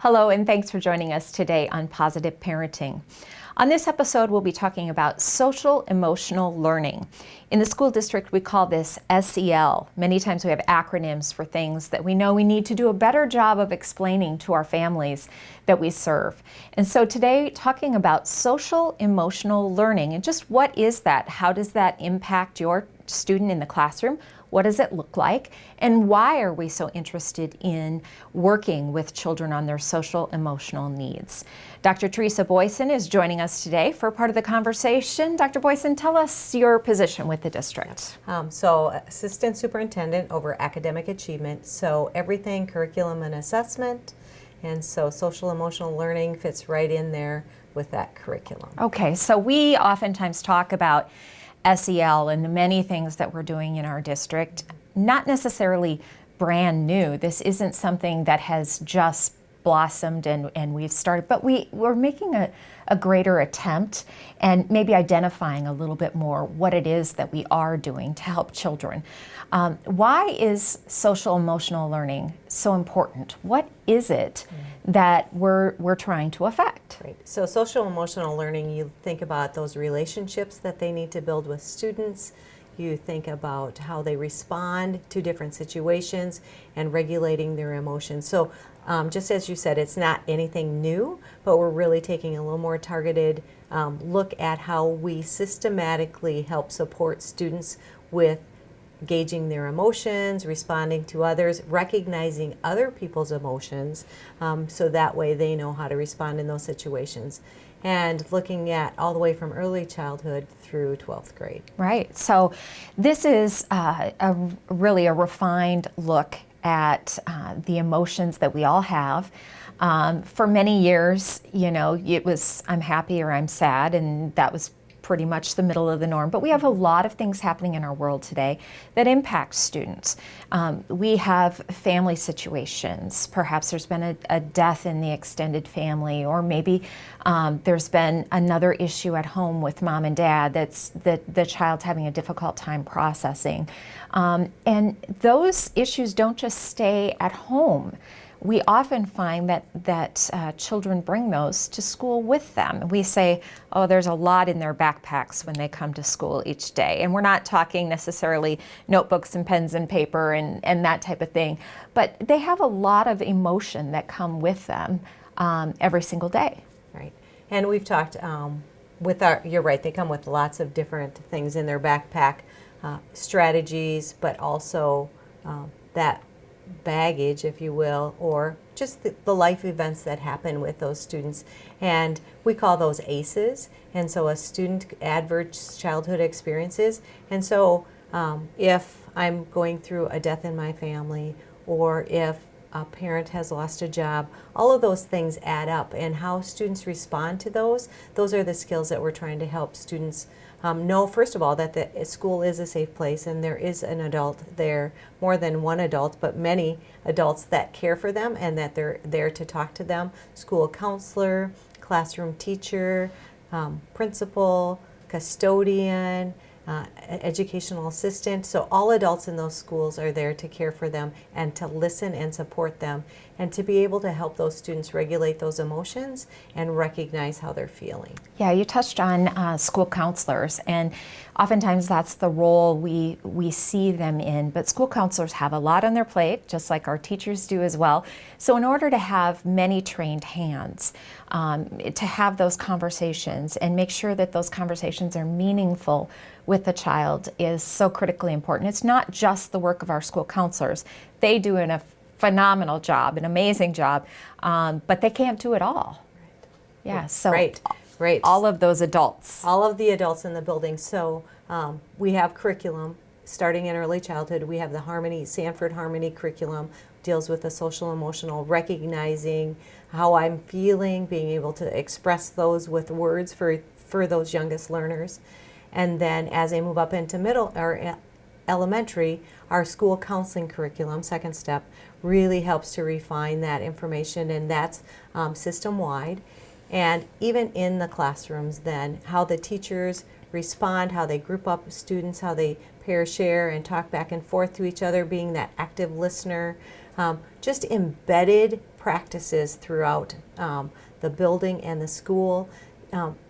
Hello, and thanks for joining us today on Positive Parenting. On this episode, we'll be talking about social-emotional learning. In the school district, we call this SEL. Many times we have acronyms for things that we know we need to do a better job of explaining to our families that we serve. And so today, talking about social-emotional learning and just what is that? How does that impact your student in the classroom? What does it look like? And why are we so interested in working with children on their social emotional needs? Dr. Teresa Boysen is joining us today for part of the conversation. Dr. Boysen, tell us your position with the district. So Assistant Superintendent over Academic Achievement, so everything curriculum and assessment, and so social emotional learning fits right in there with that curriculum. Okay, so we oftentimes talk about SEL and the many things that we're doing in our district, not necessarily brand new. This isn't something that has just blossomed and we've started, but we're making a greater attempt and maybe identifying a little bit more what it is that we are doing to help children. Why is social emotional learning so important? What is it that we're trying to affect? Right. So social emotional learning, you think about those relationships that they need to build with students. You think about how they respond to different situations and regulating their emotions. So just as you said, it's not anything new, but we're really taking a little more targeted look at how we systematically help support students with gauging their emotions, responding to others, recognizing other people's emotions, so that way they know how to respond in those situations. And looking at all the way from early childhood through 12th grade. Right. So this is really a refined look at the emotions that we all have. For many years, it was I'm happy or I'm sad, and that was pretty much the middle of the norm. But we have a lot of things happening in our world today that impact students. We have family situations. Perhaps there's been a death in the extended family, or maybe there's been another issue at home with mom and dad that the child's having a difficult time processing. And those issues don't just stay at home. We often find that children bring those to school with them. We say, oh, there's a lot in their backpacks when they come to school each day. And we're not talking necessarily notebooks and pens and paper and that type of thing, but they have a lot of emotion that come with them every single day. Right. And we've talked you're right, they come with lots of different things in their backpack, strategies, but also that baggage, if you will, or just the life events that happen with those students. And we call those ACEs. And so a student adverse childhood experiences. And so if I'm going through a death in my family, or if a parent has lost a job, all of those things add up, and how students respond to those are the skills that we're trying to help students know, first of all, that the school is a safe place and there is an adult there, more than one adult, but many adults that care for them and that they're there to talk to them. School counselor, classroom teacher, principal, custodian, educational assistant. So all adults in those schools are there to care for them and to listen and support them, and to be able to help those students regulate those emotions and recognize how they're feeling. Yeah, you touched on school counselors, and oftentimes that's the role we see them in, but school counselors have a lot on their plate, just like our teachers do as well. So in order to have many trained hands, to have those conversations and make sure that those conversations are meaningful with the child is so critically important. It's not just the work of our school counselors. They do a phenomenal job, an amazing job, but they can't do it all. Right. Yeah, so right. All of those adults. All of the adults in the building. So we have curriculum starting in early childhood. We have the Sanford Harmony curriculum, deals with the social emotional, recognizing how I'm feeling, being able to express those with words for those youngest learners. And then as they move up into middle or elementary, our school counseling curriculum, second step, really helps to refine that information, and that's system-wide. And even in the classrooms then, how the teachers respond, how they group up students, how they pair share and talk back and forth to each other, being that active listener, just embedded practices throughout the building and the school.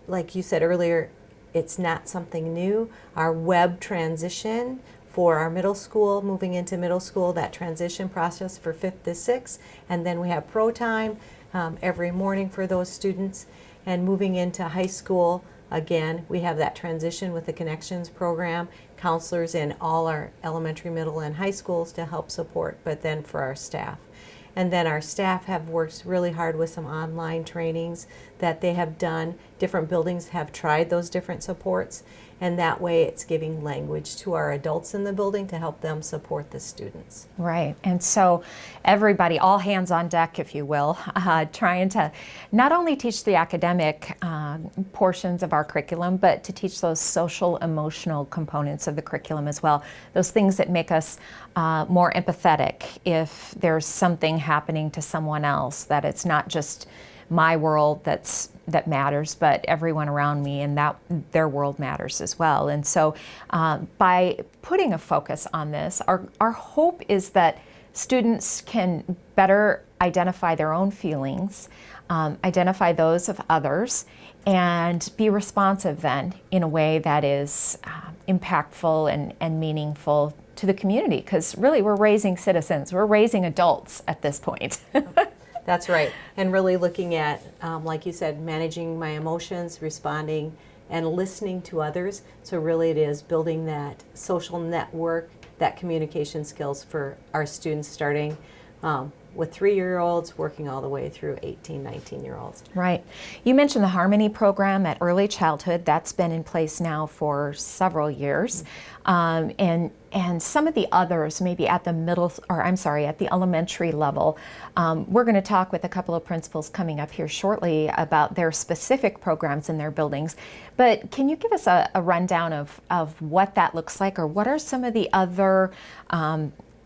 Like you said earlier, it's not something new. Our web transition for our middle school, moving into middle school, that transition process for 5th to 6th, and then we have pro time every morning for those students. And moving into high school, again, we have that transition with the Connections program, counselors in all our elementary, middle, and high schools to help support, but then for our staff. And then our staff have worked really hard with some online trainings that they have done. Different buildings have tried those different supports, and that way it's giving language to our adults in the building to help them support the students. Right, and so everybody, all hands on deck, if you will, trying to not only teach the academic portions of our curriculum, but to teach those social emotional components of the curriculum as well. Those things that make us more empathetic if there's something happening to someone else, that it's not just my world that matters, but everyone around me, and that their world matters as well. And so by putting a focus on this, our hope is that students can better identify their own feelings, identify those of others, and be responsive then in a way that is impactful and meaningful to the community, because really we're raising citizens, we're raising adults at this point. That's right. And really looking at, like you said, managing my emotions, responding, and listening to others. So really it is building that social network, that communication skills for our students, starting with 3-year-olds, working all the way through 18, 19-year-olds. Right. You mentioned the Harmony program at early childhood. That's been in place now for several years. And some of the others, maybe at the at the elementary level, we're going to talk with a couple of principals coming up here shortly about their specific programs in their buildings. But can you give us a rundown of what that looks like, or what are some of the other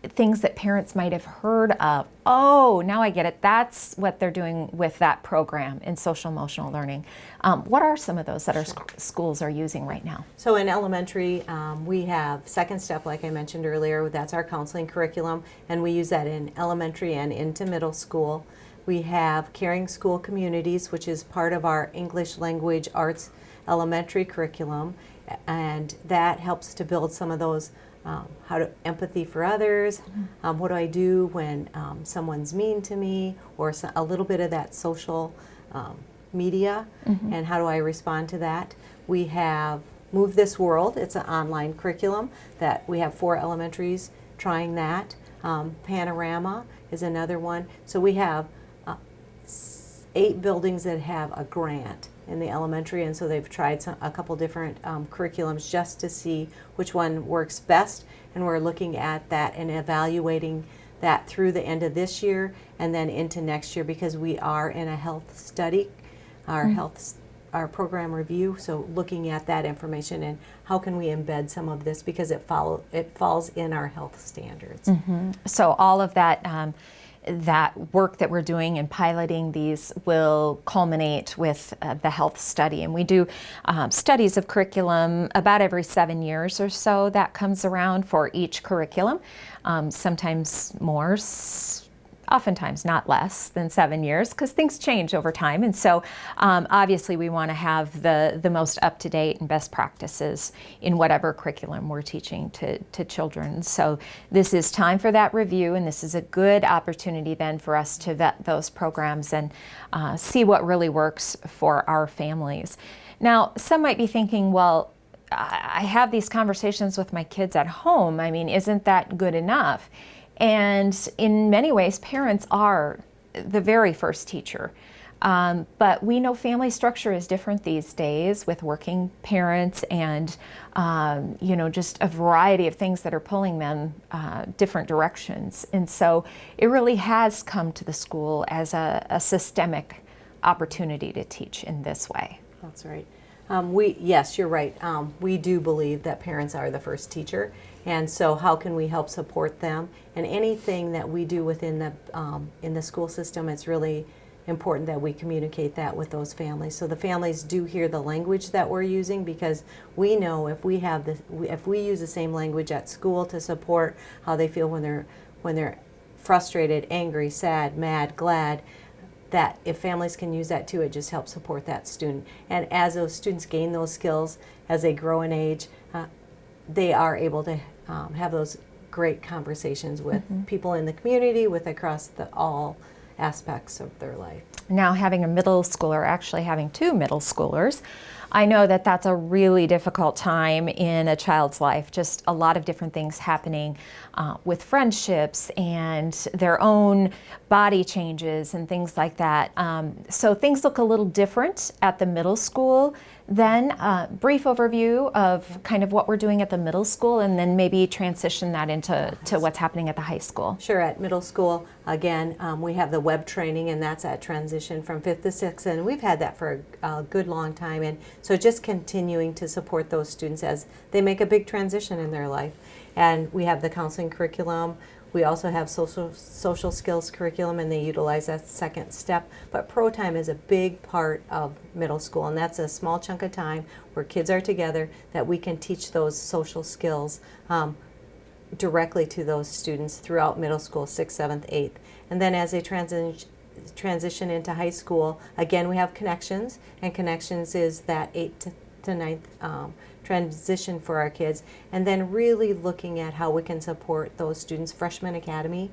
things that parents might have heard of? Oh, now I get it. That's what they're doing with that program in social emotional learning. What are some of those that our schools are using right now? So in elementary, we have Second Step, like I mentioned earlier. That's our counseling curriculum, and we use that in elementary and into middle school. We have Caring School Communities, which is part of our English Language Arts elementary curriculum, and that helps to build some of those empathy for others, what do I do when someone's mean to me, or a little bit of that social media, and how do I respond to that. We have Move This World. It's an online curriculum that we have 4 elementaries trying that. Panorama is another one. So we have 8 buildings that have a grant in the elementary, and so they've tried a couple different curriculums just to see which one works best, and we're looking at that and evaluating that through the end of this year and then into next year, because we are in a health study, our program review, so looking at that information and how can we embed some of this, because it falls in our health standards. So all of that that work that we're doing and piloting these will culminate with the health study. And we do studies of curriculum about every 7 years or so. That comes around for each curriculum, sometimes more, oftentimes not less than 7 years, because things change over time. And so obviously we want to have the most up-to-date and best practices in whatever curriculum we're teaching to children. So this is time for that review, and this is a good opportunity then for us to vet those programs and see what really works for our families. Now, some might be thinking, well, I have these conversations with my kids at home. I mean, isn't that good enough? And in many ways, parents are the very first teacher. But we know family structure is different these days with working parents and, just a variety of things that are pulling them different directions. And so it really has come to the school as a systemic opportunity to teach in this way. That's right. Yes, you're right. We do believe that parents are the first teacher, and so how can we help support them? And anything that we do within the school system, it's really important that we communicate that with those families, so the families do hear the language that we're using, because we know if we use the same language at school to support how they feel when they're frustrated, angry, sad, mad, glad, that if families can use that too, it just helps support that student. And as those students gain those skills, as they grow in age, they are able to have those great conversations with people in the community, with across all aspects of their life. Now having a middle schooler, actually having two middle schoolers, I know that that's a really difficult time in a child's life. Just a lot of different things happening with friendships and their own body changes and things like that. So things look a little different at the middle school. Then brief overview of kind of what we're doing at the middle school, and then maybe transition that into what's happening at the high school. Sure. At middle school, again, we have the web training, and that's that transition from 5th to 6th, and we've had that for a good long time. And so just continuing to support those students as they make a big transition in their life. And we have the counseling curriculum. We also have social skills curriculum, and they utilize that second step. But Pro Time is a big part of middle school, and that's a small chunk of time where kids are together that we can teach those social skills directly to those students throughout middle school, 6th, 7th, 8th. And then as they transition into high school, again, we have Connections, and Connections is that 8th to 9th transition for our kids, and then really looking at how we can support those students. Freshman Academy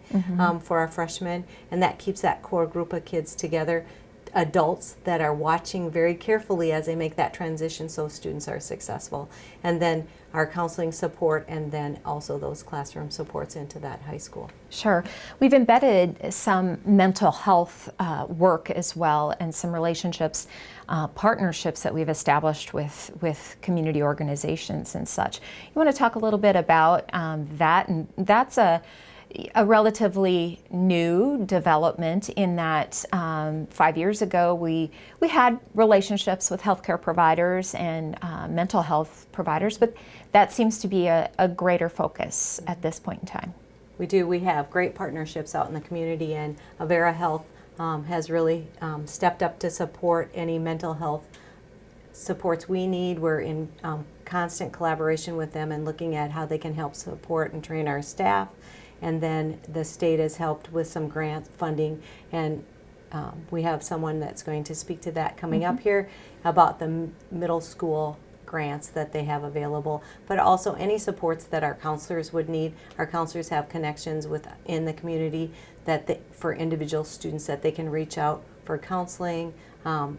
for our freshmen, and that keeps that core group of kids together, adults that are watching very carefully as they make that transition so students are successful. And then our counseling support, and then also those classroom supports into that high school. Sure. We've embedded some mental health work as well, and some relationships, partnerships that we've established with community organizations and such. You want to talk a little bit about that? And that's a relatively new development in that 5 years ago we had relationships with healthcare providers and mental health providers, but that seems to be a greater focus at this point in time. We do. We have great partnerships out in the community, and Avera Health has really stepped up to support any mental health supports we need. We're in constant collaboration with them and looking at how they can help support and train our staff. And then the state has helped with some grant funding, and we have someone that's going to speak to that coming up here about the middle school grants that they have available, but also any supports that our counselors would need. Our counselors have connections in the community for individual students that they can reach out for counseling,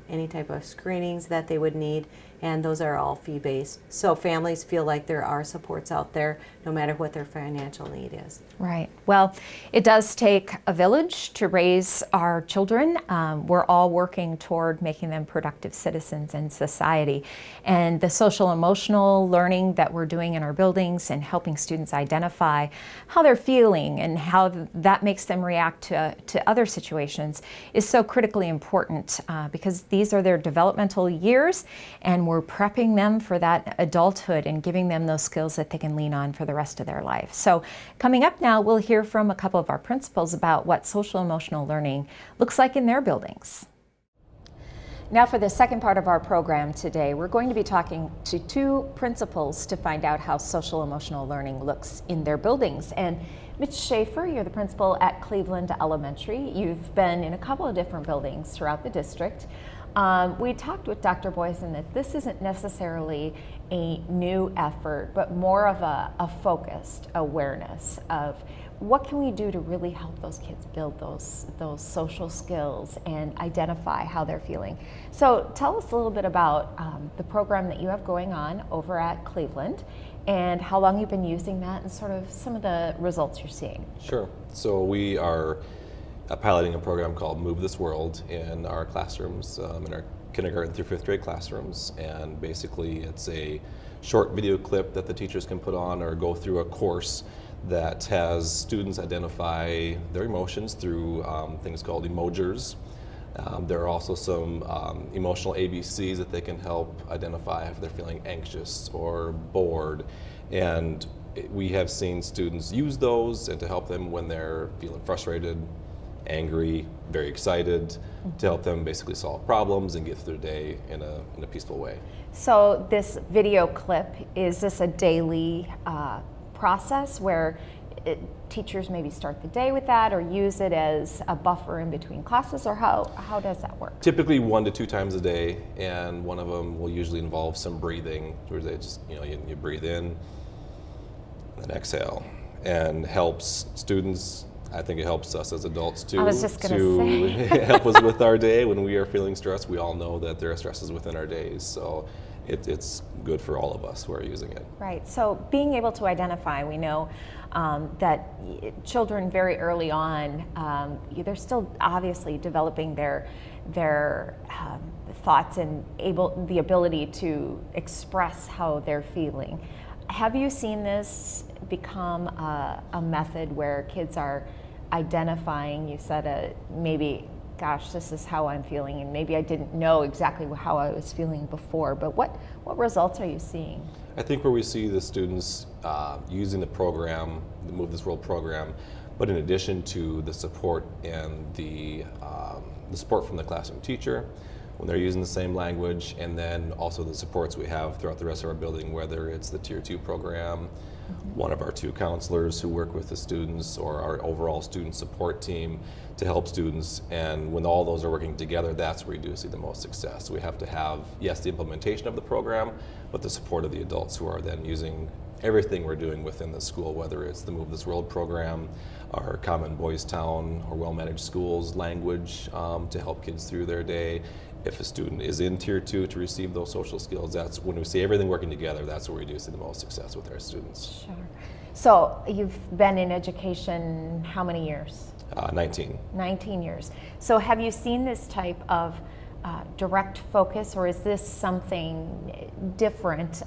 any type of screenings that they would need, and those are all fee-based. So families feel like there are supports out there no matter what their financial need is. Right. Well, it does take a village to raise our children. We're all working toward making them productive citizens in society. And the social-emotional learning that we're doing in our buildings and helping students identify how they're feeling and how that makes them react to other situations is so critically important because these are their developmental years, and we're prepping them for that adulthood and giving them those skills that they can lean on for the rest of their life. So coming up now, we'll hear from a couple of our principals about what social-emotional learning looks like in their buildings. Now for the second part of our program today, we're going to be talking to two principals to find out how social-emotional learning looks in their buildings. And Mitch Schaefer, you're the principal at Cleveland Elementary. You've been in a couple of different buildings throughout the district. We talked with Dr. Boysen that this isn't necessarily a new effort, but more of a focused awareness of what can we do to really help those kids build those social skills and identify how they're feeling. So tell us a little bit about the program that you have going on over at Cleveland and how long you've been using that and sort of some of the results you're seeing. Sure. So we are piloting a program called Move This World in our classrooms, in our kindergarten through 5th grade classrooms. And basically it's a short video clip that the teachers can put on or go through a course that has students identify their emotions through things called emojis. There are also some emotional ABCs that they can help identify if they're feeling anxious or bored. And we have seen students use those and to help them when they're feeling frustrated, angry, very excited, to help them basically solve problems and get through their day in a peaceful way. So this video clip, is this a daily process where teachers maybe start the day with that or use it as a buffer in between classes, or how does that work? Typically 1 to 2 times a day, and one of them will usually involve some breathing, where they just, you breathe in and exhale, and helps students. I think it helps us as adults too. I was just going to say. help us with our day when we are feeling stressed. We all know that there are stresses within our days, so it's good for all of us who are using it. Right. So being able to identify, we know that children very early on, they're still obviously developing their thoughts and the ability to express how they're feeling. Have you seen this become a method where kids are identifying? You said maybe, gosh, this is how I'm feeling, and maybe I didn't know exactly how I was feeling before, but what results are you seeing? I think where we see the students using the program, the Move This World program, but in addition to the support and the support from the classroom teacher, when they're using the same language, and then also the supports we have throughout the rest of our building, whether it's the Tier 2 program, one of our 2 counselors who work with the students, or our overall student support team to help students. And when all those are working together, that's where we do see the most success. We have to have, yes, the implementation of the program, but the support of the adults who are then using everything we're doing within the school, whether it's the Move This World program, our Common Boys Town or Well-Managed Schools language to help kids through their day. If a student is in Tier 2 to receive those social skills, that's when we see everything working together, that's where we do see the most success with our students. Sure. So you've been in education how many years? 19. 19 years. So have you seen this type of direct focus, or is this something different?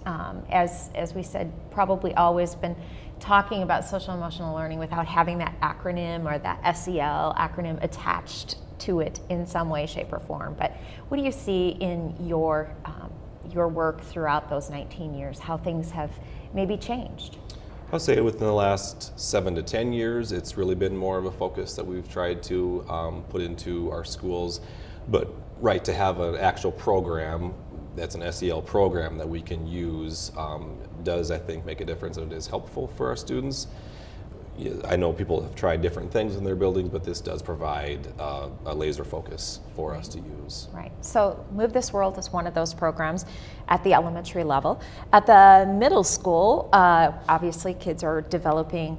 As we said, probably always been talking about social emotional learning without having that acronym or that SEL acronym attached to it in some way, shape, or form. But what do you see in your work throughout those 19 years, how things have maybe changed? I'll say within the last 7 to 10 years, it's really been more of a focus that we've tried to put into our schools. But to have an actual program that's an SEL program that we can use does, I think, make a difference, and it is helpful for our students. I know people have tried different things in their buildings, but this does provide a laser focus for us to use. Right. So Move This World is one of those programs at the elementary level. At the middle school, obviously kids are developing.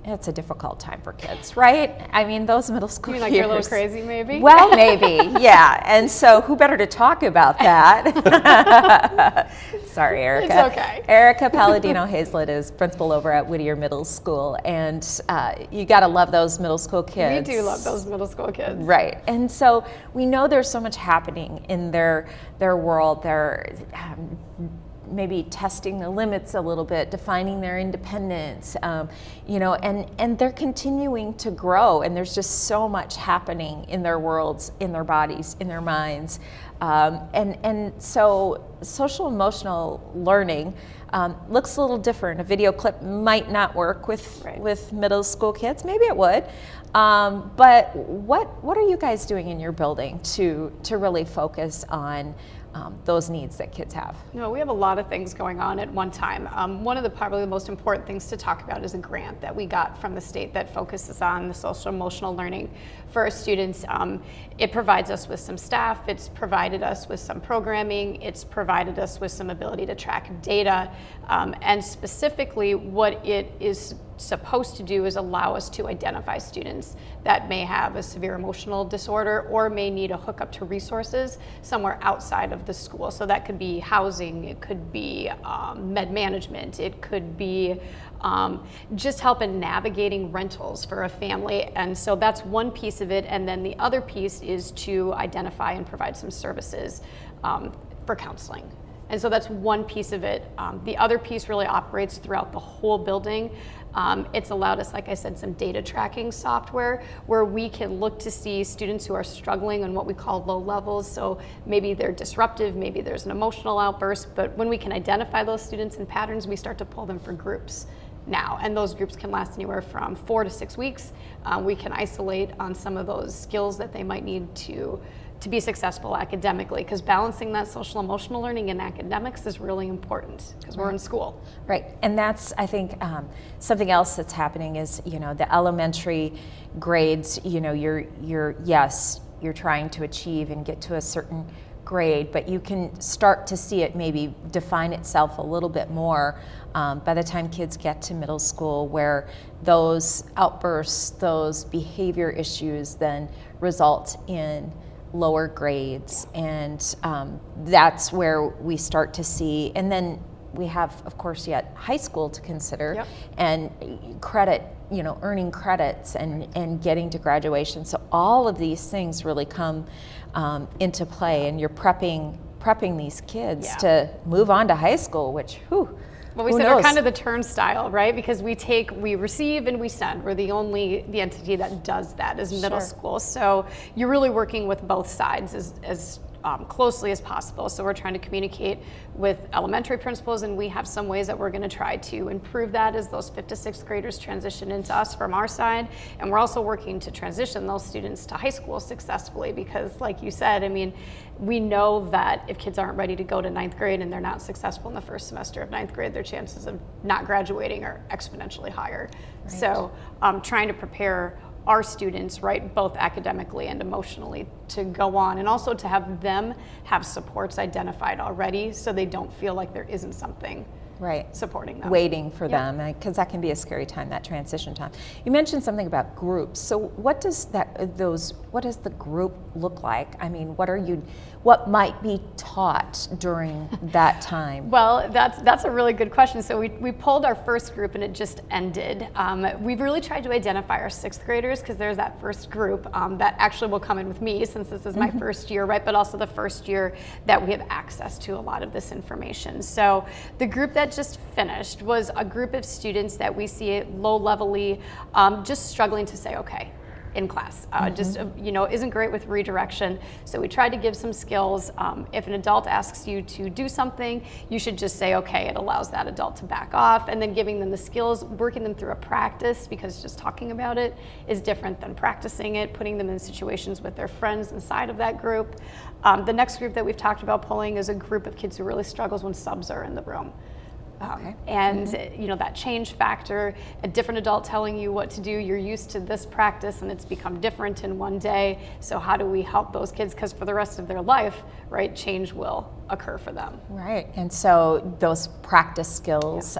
It's a difficult time for kids, right? I mean, those middle school You mean like years. you're a little crazy, maybe? Well, maybe, yeah. And so who better to talk about that? Sorry, Erica. It's okay. Erica Palladino Hazlett is principal over at Whittier Middle School, and you got to love those middle school kids. We do love those middle school kids. Right. And so we know there's so much happening in their world. They're maybe testing the limits a little bit, defining their independence, and they're continuing to grow, and there's just so much happening in their worlds, in their bodies, in their minds. And so social emotional learning looks a little different. A video clip might not work with middle school kids. Maybe it would. But what are you guys doing in your building to really focus on those needs that kids have? No, we have a lot of things going on at one time. One of the probably the most important things to talk about is a grant that we got from the state that focuses on the social emotional learning for our students. It provides us with some staff, it's provided us with some programming, it's provided us with some ability to track data, and specifically what it is supposed to do is allow us to identify students that may have a severe emotional disorder or may need a hookup to resources somewhere outside of the school. So that could be housing, it could be med management, it could be just help in navigating rentals for a family. And so that's one piece of it. And then the other piece is to identify and provide some services for counseling. And so that's one piece of it. The other piece really operates throughout the whole building. It's allowed us, like I said, some data tracking software where we can look to see students who are struggling on what we call low levels. So maybe they're disruptive, maybe there's an emotional outburst, but when we can identify those students and patterns, we start to pull them for groups now. And those groups can last anywhere from 4 to 6 weeks. We can isolate on some of those skills that they might need to to be successful academically, because balancing that social emotional learning and academics is really important because we're in school. Right, and that's, I think, something else that's happening is, the elementary grades, you're trying to achieve and get to a certain grade, but you can start to see it maybe define itself a little bit more by the time kids get to middle school, where those outbursts, those behavior issues then result in lower grades, and that's where we start to see, and then we have, of course, yet high school to consider. Yep. And credit, earning credits and getting to graduation. So all of these things really come into play, and you're prepping these kids to move on to high school, which, whew, well, we who said knows? we're kind of the turnstile, right? Because we receive and we send. We're the entity that does that is middle school. So you're really working with both sides as closely as possible. So we're trying to communicate with elementary principals, and we have some ways that we're going to try to improve that as those 5th to 6th graders transition into us from our side. And we're also working to transition those students to high school successfully, because like you said, I mean, we know that if kids aren't ready to go to 9th grade and they're not successful in the first semester of 9th grade, their chances of not graduating are exponentially higher. Right. So trying to prepare our students, right, both academically and emotionally, to go on, and also to have them have supports identified already, so they don't feel like there isn't something supporting them, waiting for them, because that can be a scary time, that transition time. You mentioned something about groups. So what does the group look like? I mean, what might be taught during that time? Well, that's a really good question. So we pulled our first group and it just ended. We've really tried to identify our 6th graders, because there's that first group that actually will come in with me, since this is my first year, right? But also the first year that we have access to a lot of this information. So the group that just finished was a group of students that we see at low-levelly, just struggling to say okay in class, just isn't great with redirection. So we tried to give some skills. If an adult asks you to do something, you should just say okay. It allows that adult to back off, and then giving them the skills, working them through a practice, because just talking about it is different than practicing it, putting them in situations with their friends inside of that group. The next group that we've talked about pulling is a group of kids who really struggles when subs are in the room. And that change factor, a different adult telling you what to do, you're used to this practice and it's become different in one day. So how do we help those kids? Because for the rest of their life, right, change will occur for them. Right, and so those practice skills,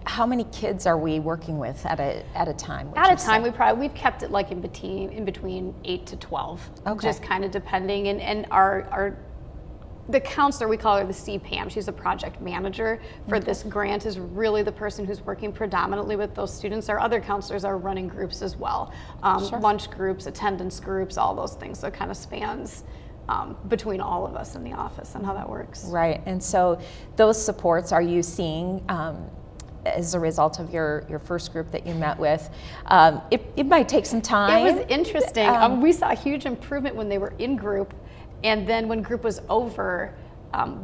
how many kids are we working with at a time? At a time, we've kept it like in between 8 to 12, just kind of depending. And the counselor, we call her the CPAM, she's a project manager for this grant, is really the person who's working predominantly with those students. Our other counselors are running groups as well, lunch groups, attendance groups, all those things. So it kind of spans between all of us in the office and how that works. Right, and so those supports are you seeing as a result of your first group that you met with? It might take some time. It was interesting. We saw a huge improvement when they were in group. And then when group was over,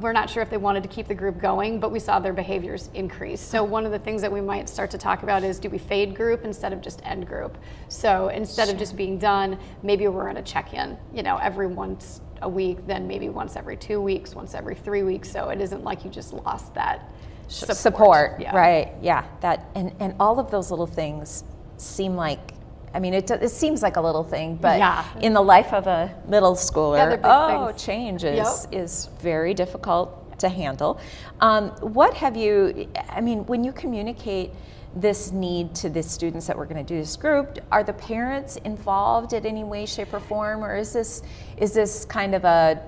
we're not sure if they wanted to keep the group going, but we saw their behaviors increase. So one of the things that we might start to talk about is, do we fade group instead of just end group? So instead of just being done, maybe we're in a check-in, every once a week, then maybe once every 2 weeks, once every 3 weeks. So it isn't like you just lost that support. Right, that and all of those little things seem like, I mean, it seems like a little thing, but in the life of a middle schooler, change is very difficult to handle. What have you, when you communicate this need to the students that we're going to do this group, are the parents involved in any way, shape, or form, or is this kind of a,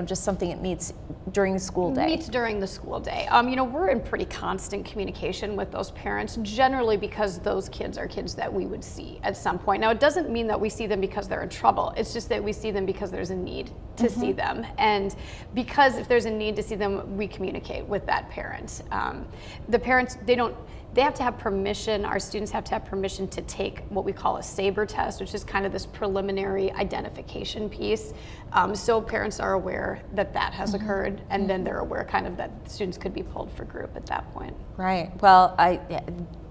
just something that meets during the school day? Meets during the school day. We're in pretty constant communication with those parents, generally because those kids are kids that we would see at some point. Now, it doesn't mean that we see them because they're in trouble. It's just that we see them because there's a need to see them. And because if there's a need to see them, we communicate with that parent. The parents, they have to have permission, our students have to have permission to take what we call a SABRE test, which is kind of this preliminary identification piece. So parents are aware that has occurred, and then they're aware kind of that students could be pulled for group at that point. Right. Well,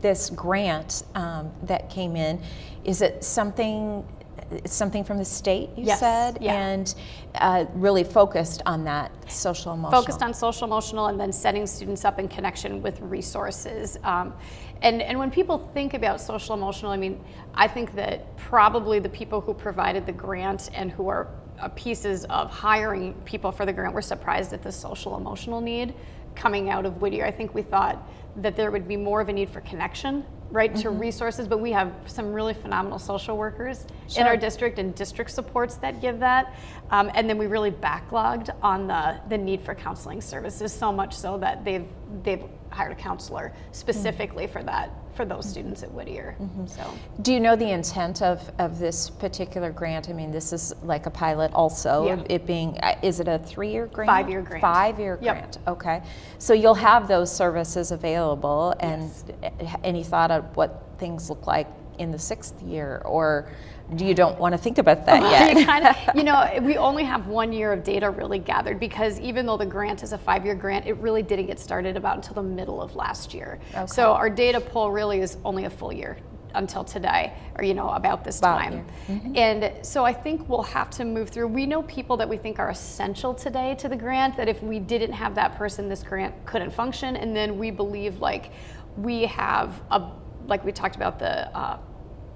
this grant that came in, is it something it's something from the state, you Yes, said, yeah. and really focused on that social emotional. Focused on social emotional and then setting students up in connection with resources. And when people think about social emotional, I mean, I think that probably the people who provided the grant and who are pieces of hiring people for the grant were surprised at the social emotional need coming out of Whittier. I think we thought that there would be more of a need for connection, right, to resources, but we have some really phenomenal social workers in our district and district supports that give that. And then we really backlogged on the need for counseling services, so much so that they've hired a counselor specifically for that, for those students at Whittier. So. Do you know the intent of this particular grant? I mean, this is like a pilot also, Yeah. it being, is it a 3-year grant? 5-year grant. 5-year Yep. grant, okay. So you'll have those services available, and any thought of what things look like in the 6th year, or you don't want to think about that yet? We only have 1 year of data really gathered, because even though the grant is a 5-year grant, it really didn't get started about until the middle of last year. Okay. So our data pool really is only a full year until today, or about this time. And so I think we'll have to move through. We know people that we think are essential today to the grant, that if we didn't have that person, this grant couldn't function. And then we believe we have like we talked about the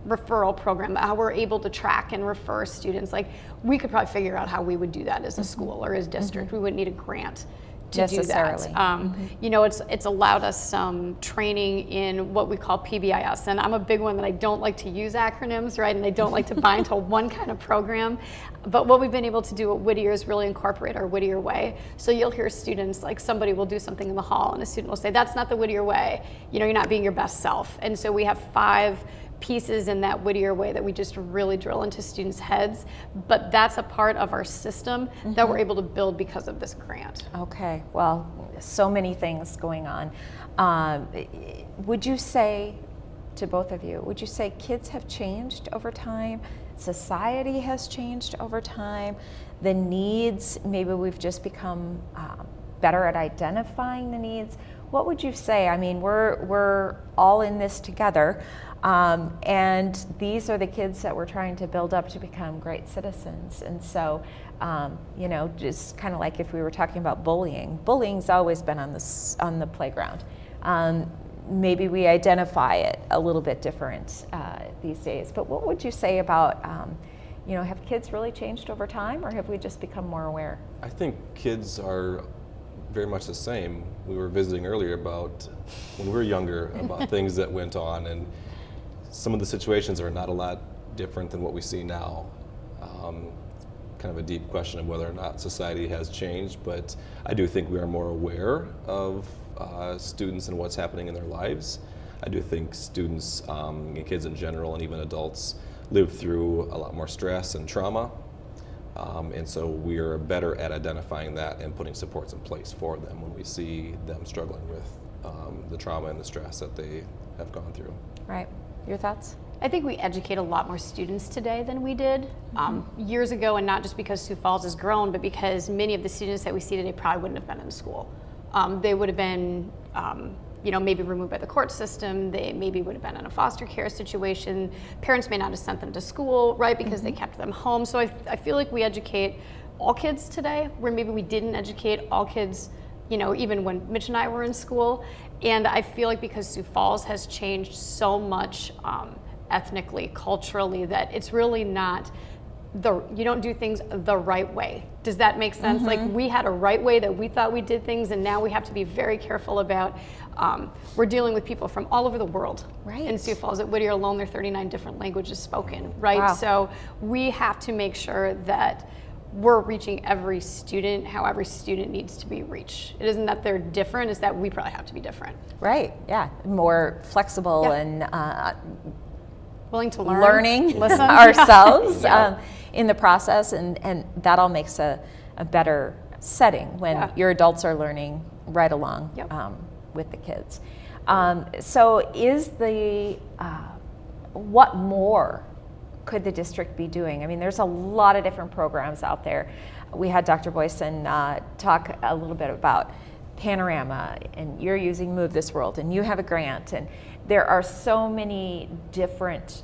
referral program, how we're able to track and refer students. Like, we could probably figure out how we would do that as a school or as district. We wouldn't need a grant to do that. It's allowed us some training in what we call PBIS, and I'm a big one that I don't like to use acronyms, right? And I don't like to bind to one kind of program. But what we've been able to do at Whittier is really incorporate our Whittier way. So you'll hear students, like somebody will do something in the hall and a student will say, "That's not the Whittier way. You're not being your best self." And so we have 5 pieces in that Whittier way that we just really drill into students' heads. But that's a part of our system that we're able to build because of this grant. Okay, well, so many things going on. Would you say, to both of you, would you say kids have changed over time? Society has changed over time? The needs, maybe we've just become better at identifying the needs. What would you say? I mean, we're all in this together. And these are the kids that we're trying to build up to become great citizens. And so, just kind of like if we were talking about bullying's always been on the playground. Maybe we identify it a little bit different these days. But what would you say about, have kids really changed over time, or have we just become more aware? I think kids are very much the same. We were visiting earlier about when we were younger about things that went on, and some of the situations are not a lot different than what we see now. Kind of a deep question of whether or not society has changed, but I do think we are more aware of students and what's happening in their lives. I do think students, and kids in general, and even adults, live through a lot more stress and trauma. And so we are better at identifying that and putting supports in place for them when we see them struggling with the trauma and the stress that they have gone through. Right. Your thoughts? I think we educate a lot more students today than we did years ago, and not just because Sioux Falls has grown, but because many of the students that we see today probably wouldn't have been in school. They would have been, maybe removed by the court system. They maybe would have been in a foster care situation. Parents may not have sent them to school, right, because they kept them home. So I feel like we educate all kids today, where maybe we didn't educate all kids, even when Mitch and I were in school. And I feel like because Sioux Falls has changed so much ethnically, culturally, that it's really not you don't do things the right way. Does that make sense? Like, we had a right way that we thought we did things, and now we have to be very careful about, we're dealing with people from all over the world. Right. In Sioux Falls, at Whittier alone, there are 39 different languages spoken, right? Wow. So we have to make sure that we're reaching every student how every student needs to be reached. It isn't that they're different, it's that we probably have to be different. Right, yeah, more flexible and Willing to learn, learning listen ourselves Yeah. In the process, and that all makes a better setting when your adults are learning right along with the kids. So is what more could the district be doing? I mean, there's a lot of different programs out there. We had Dr. Boysen talk a little bit about Panorama, and you're using Move This World, and you have a grant, and there are so many different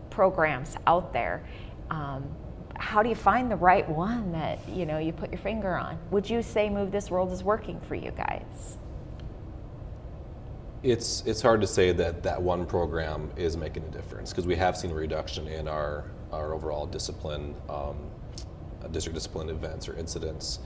programs out there. how do you find the right one that, you know, you put your finger on? Would you say Move This World is working for you guys? It's hard to say that one program is making a difference, because we have seen a reduction in our overall discipline, district discipline events or incidents.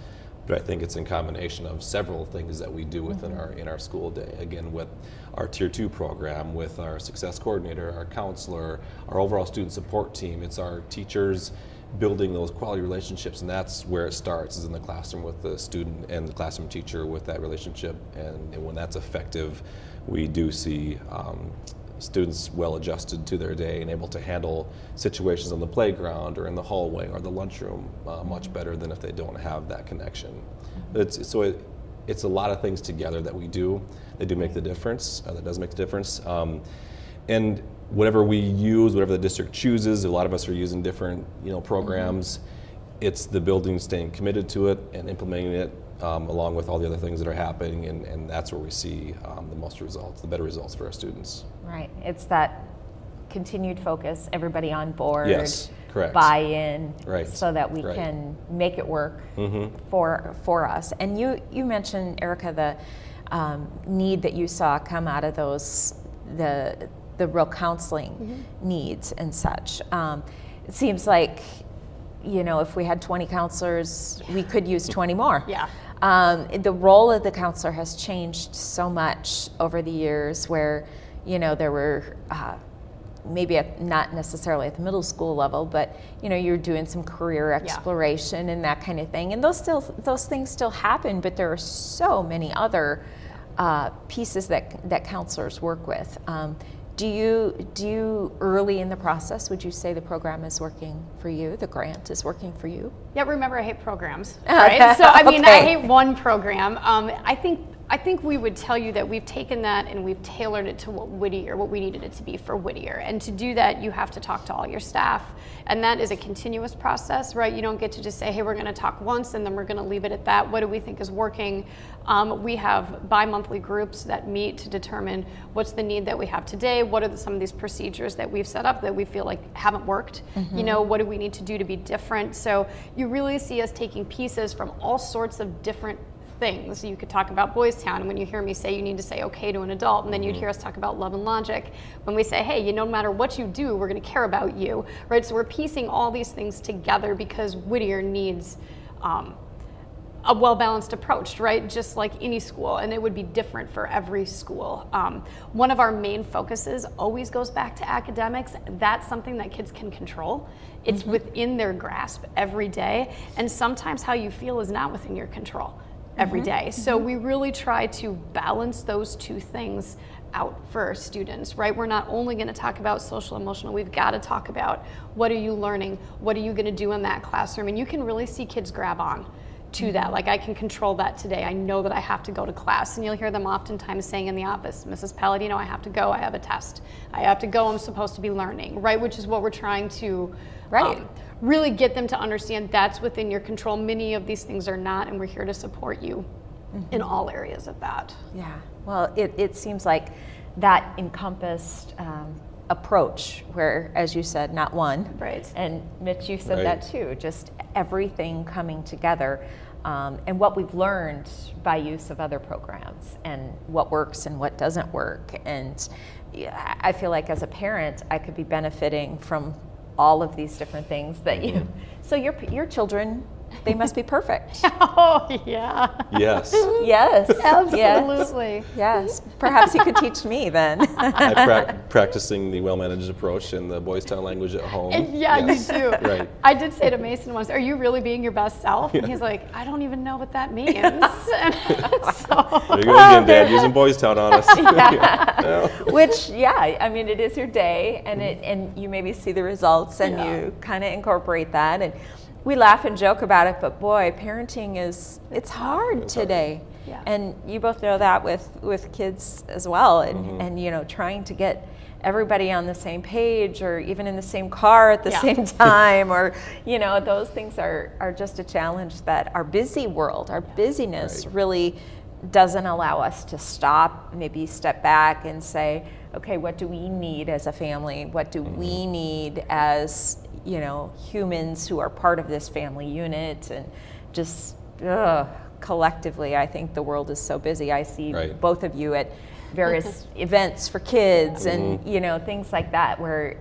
But I think it's in combination of several things that we do within in our school day. Again, with our Tier 2 program, with our success coordinator, our counselor, our overall student support team. It's our teachers building those quality relationships, and that's where it starts, is in the classroom with the student and the classroom teacher with that relationship. And when that's effective, we do see students well adjusted to their day and able to handle situations on the playground or in the hallway or the lunchroom much better than if they don't have that connection. It's a lot of things together that we do. They do make the difference. That does make the difference. And whatever we use, whatever the district chooses, a lot of us are using different programs. It's the building staying committed to it and implementing it along with all the other things that are happening, and that's where we see the most results, the better results for our students. Right. It's that continued focus, everybody on board. Yes, correct. Buy-in, right. So that we can make it work for us. And you mentioned, Erica, the need that you saw come out of those the real counseling needs and such. It seems like, if we had 20 counselors, we could use 20 more. Yeah. The role of the counselor has changed so much over the years, where, there were maybe not necessarily at the middle school level, but you're doing some career exploration and that kind of thing. And those things still happen, but there are so many other pieces that counselors work with. Do you early in the process, would you say the program is working for you? The grant is working for you? Yeah, remember, I hate programs, right? So I mean, I hate one program. I think we would tell you that we've taken that and we've tailored it to what we needed it to be for Whittier. And to do that, you have to talk to all your staff. And that is a continuous process, right? You don't get to just say, hey, we're going to talk once and then we're going to leave it at that. What do we think is working? We have bi-monthly groups that meet to determine what's the need that we have today. What are some of these procedures that we've set up that we feel like haven't worked? What do we need to do to be different? So you really see us taking pieces from all sorts of different things. You could talk about Boys Town, and when you hear me say you need to say okay to an adult, and then you'd hear us talk about love and logic. When we say, hey, no matter what you do, we're going to care about you, right? So we're piecing all these things together because Whittier needs a well-balanced approach, right? Just like any school, and it would be different for every school. One of our main focuses always goes back to academics. That's something that kids can control. It's within their grasp every day, and sometimes how you feel is not within your control every day. So we really try to balance those two things out for our students, right? We're not only going to talk about social emotional, we've got to talk about what are you learning, what are you going to do in that classroom, and you can really see kids grab on to that. Like, I can control that today. I know that I have to go to class, and you'll hear them oftentimes saying in the office, Mrs. Palladino, I have to go, I have a test. I have to go, I'm supposed to be learning, right? Which is what we're trying to really get them to understand that's within your control. Many of these things are not, and we're here to support you in all areas of that. Yeah, well, it seems like that encompassed approach where, as you said, not one. Right. And Mitch, you said that too, just everything coming together. And what we've learned by use of other programs and what works and what doesn't work. And I feel like as a parent, I could be benefiting from all of these different things that you, so your children, they must be perfect. Oh, yeah. Yes. Yes. Absolutely. Yes. Perhaps you could teach me then. I'm practicing the well-managed approach in the Boys Town language at home. And you do. Right. I did say to Mason once, are you really being your best self? And he's like, I don't even know what that means. And so, there you go again, Dad, using Boys Town on us. Which, I mean, it is your day, and you maybe see the results, and you kind of incorporate that. And we laugh and joke about it, but boy, parenting it's hard today. Yeah. And you both know that with kids as well, and trying to get everybody on the same page or even in the same car at the same time, or those things are just a challenge that our busy world, our busyness really doesn't allow us to stop, maybe step back and say, okay, what do we need as a family? What do we need as humans who are part of this family unit, and just collectively, I think the world is so busy. I see both of you at various events for kids and things like that, where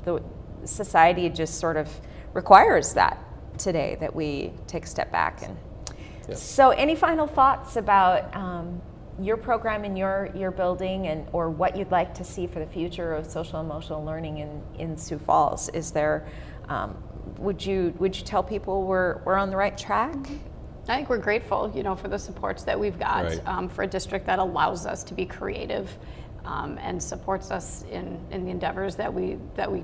the society just sort of requires that today, that we take a step back. And so, any final thoughts about your program in your building, and or what you'd like to see for the future of social emotional learning in Sioux Falls? Is there would you tell people we're on the right track? I think we're grateful, for the supports that we've got for a district that allows us to be creative and supports us in the endeavors that we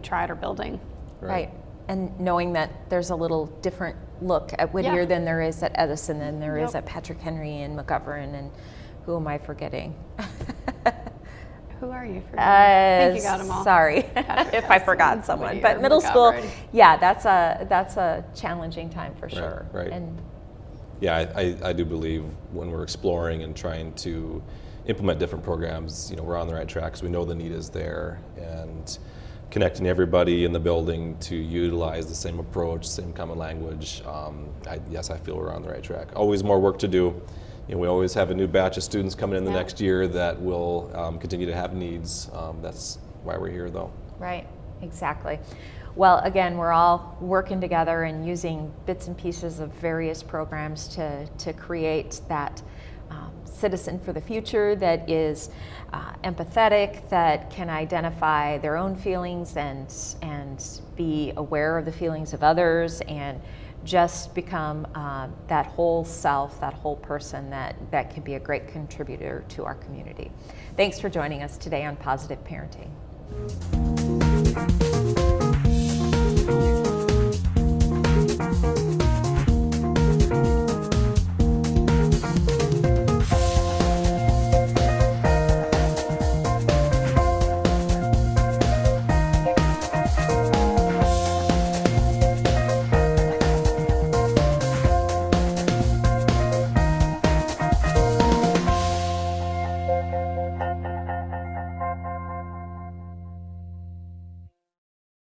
try at our building. Right. And knowing that there's a little different look at Whittier than there is at Edison, than there is at Patrick Henry and McGovern, and who am I forgetting? Who are you forgetting? I think you got them all. Sorry if I forgot someone. Whittier, but middle school, McGovern. that's a challenging time for sure. Right. And I do believe when we're exploring and trying to implement different programs, we're on the right track, because we know the need is there, and connecting everybody in the building to utilize the same approach, same common language. I feel we're on the right track. Always more work to do. We always have a new batch of students coming in the next year that will continue to have needs. That's why we're here, though. Right, exactly. Well, again, we're all working together and using bits and pieces of various programs to create that citizen for the future that is empathetic, that can identify their own feelings and be aware of the feelings of others, and just become that whole self, that whole person that can be a great contributor to our community. Thanks for joining us today on Positive Parenting.